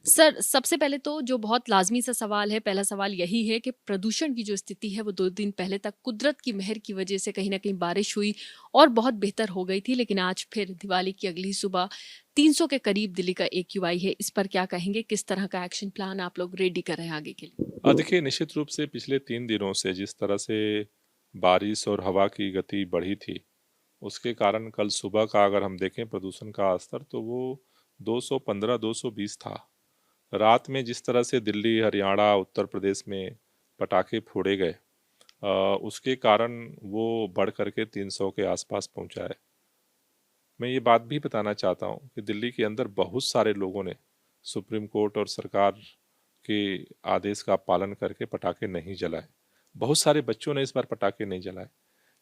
Sir, सबसे पहले तो जो बहुत लाज़मी सा सवाल है, पहला सवाल यही है कि प्रदूषण की जो स्थिति है, वो 2 दिन पहले तक कुदरत की मेहर की वजह से कहीं न कहीं बारिश हुई और बहुत बेहतर हो गई थी। लेकिन आज फिर दिवाली की अगली सुबह 300 के करीब दिल्ली का एक्यूआई है। इस पर क्या कहेंगे? किस तरह का एक्शन प्लान आप लोग रेडी कर रहे हैं आगे के लिए? देखिए निश्चित रूप से पिछले 3 दिनों से जिस तरह से बारिश और हवा की गति बढ़ी थी, उसके कारण कल सुबह का अगर हम देखें प्रदूषण का स्तर तो वो 215-220 था। रात में जिस तरह से दिल्ली, हरियाणा, उत्तर प्रदेश में पटाखे फोड़े गए उसके कारण वो बढ़ कर के 300 के आसपास पहुंचा है। मैं ये बात भी बताना चाहता हूँ कि दिल्ली के अंदर बहुत सारे लोगों ने सुप्रीम कोर्ट और सरकार के आदेश का पालन करके पटाखे नहीं जलाए। बहुत सारे बच्चों ने इस बार पटाखे नहीं जलाए,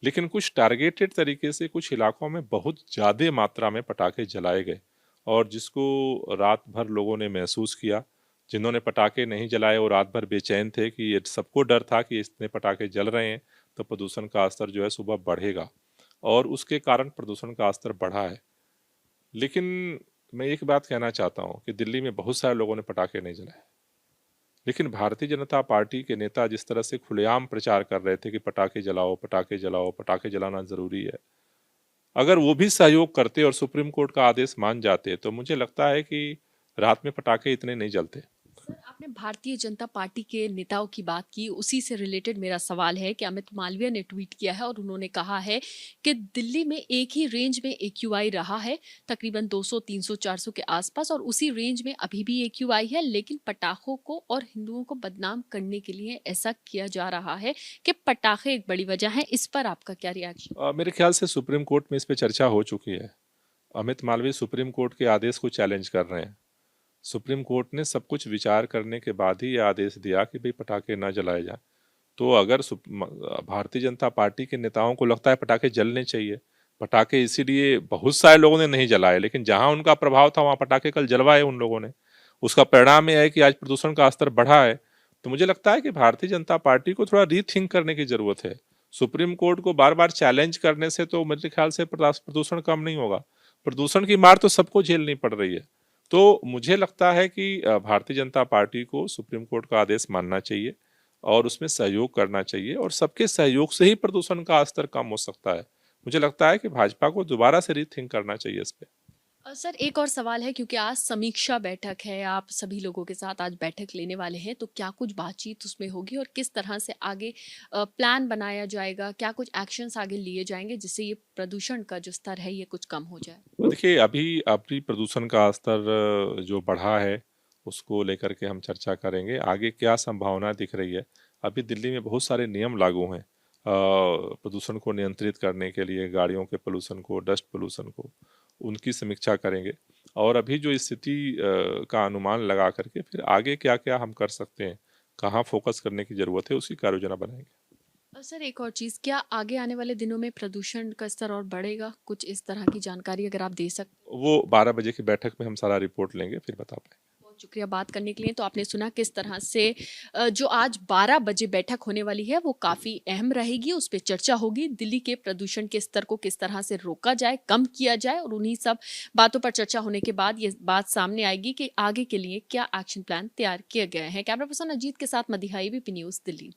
लेकिन कुछ टारगेटेड तरीके से कुछ इलाकों में बहुत ज़्यादा मात्रा में पटाखे जलाए गए और जिसको रात भर लोगों ने महसूस किया। जिन्होंने पटाखे नहीं जलाए वो रात भर बेचैन थे कि ये सबको डर था कि इतने पटाखे जल रहे हैं तो प्रदूषण का स्तर जो है सुबह बढ़ेगा और उसके कारण प्रदूषण का स्तर बढ़ा है। लेकिन मैं एक बात कहना चाहता हूँ कि दिल्ली में बहुत सारे लोगों ने पटाखे नहीं जलाए, लेकिन भारतीय जनता पार्टी के नेता जिस तरह से खुलेआम प्रचार कर रहे थे कि पटाखे जलाओ, पटाखे जलाओ, पटाखे जलाना ज़रूरी है, अगर वो भी सहयोग करते और सुप्रीम कोर्ट का आदेश मान जाते तो मुझे लगता है कि रात में पटाखे इतने नहीं जलते। सर, आपने भारतीय जनता पार्टी के नेताओं की बात की, उसी से रिलेटेड मेरा सवाल है कि अमित मालवीय ने ट्वीट किया है और उन्होंने कहा है कि दिल्ली में एक ही रेंज में एक्यूआई रहा है, तकरीबन 200, 300, 400 के आसपास, और उसी रेंज में अभी भी एक्यूआई है। लेकिन पटाखों को और हिंदुओं को बदनाम करने के लिए ऐसा किया जा रहा है कि पटाखे एक बड़ी वजह है। इस पर आपका क्या रिएक्शन? मेरे ख्याल से सुप्रीम कोर्ट में इस पर चर्चा हो चुकी है। अमित मालवीय सुप्रीम कोर्ट के आदेश को चैलेंज कर रहे हैं। सुप्रीम कोर्ट ने सब कुछ विचार करने के बाद ही ये आदेश दिया कि भाई पटाखे ना जलाए जाएं। तो अगर भारतीय जनता पार्टी के नेताओं को लगता है पटाखे जलने चाहिए, पटाखे इसीलिए बहुत सारे लोगों ने नहीं जलाए, लेकिन जहां उनका प्रभाव था वहां पटाखे कल जलवाए उन लोगों ने। उसका परिणाम यह है कि आज प्रदूषण का स्तर बढ़ा है। तो मुझे लगता है कि भारतीय जनता पार्टी को थोड़ा रीथिंक करने की जरूरत है। सुप्रीम कोर्ट को बार बार चैलेंज करने से तो मेरे ख्याल से प्रदूषण कम नहीं होगा। प्रदूषण की मार तो सबको झेलनी पड़ रही है। तो मुझे लगता है कि भारतीय जनता पार्टी को सुप्रीम कोर्ट का आदेश मानना चाहिए और उसमें सहयोग करना चाहिए और सबके सहयोग से ही प्रदूषण का स्तर कम हो सकता है। मुझे लगता है कि भाजपा को दोबारा से रीथिंक करना चाहिए इस पे। सर, एक और सवाल है, क्योंकि आज समीक्षा बैठक है, आप सभी लोगों के साथ आज बैठक लेने वाले हैं, तो क्या कुछ बातचीत उसमें होगी और किस तरह से आगे प्लान बनाया जाएगा? क्या कुछ एक्शंस आगे लिए जाएंगे जिससे ये प्रदूषण का जो स्तर है ये कुछ कम हो जाए? देखिए अभी अभी प्रदूषण का स्तर जो बढ़ा है उसको लेकर के हम चर्चा करेंगे आगे क्या संभावना दिख रही है। अभी दिल्ली में बहुत सारे नियम लागू हैं प्रदूषण को नियंत्रित करने के लिए, गाड़ियों के पोल्यूशन को, डस्ट पोल्यूशन को, उनकी समीक्षा करेंगे और अभी जो स्थिति का अनुमान लगा करके फिर आगे क्या क्या हम कर सकते हैं, कहाँ फोकस करने की ज़रूरत है, उसकी कार्य योजना बनाएंगे। सर, एक और चीज़, क्या आगे आने वाले दिनों में प्रदूषण का स्तर और बढ़ेगा? कुछ इस तरह की जानकारी अगर आप दे सकते। वो 12 बजे की बैठक में हम सारा रिपोर्ट लेंगे फिर बता पाएंगे। बहुत शुक्रिया बात करने के लिए। तो आपने सुना किस तरह से जो आज 12 बजे बैठक होने वाली है वो काफ़ी अहम रहेगी, उस पे चर्चा होगी। दिल्ली के प्रदूषण के स्तर को किस तरह से रोका जाए, कम किया जाए, और उन्हीं सब बातों पर चर्चा होने के बाद ये बात सामने आएगी कि आगे के लिए क्या एक्शन प्लान तैयार किए गए हैं। कैमरा पर्सन अजीत के साथ मदिहा, एबीपी न्यूज़, दिल्ली।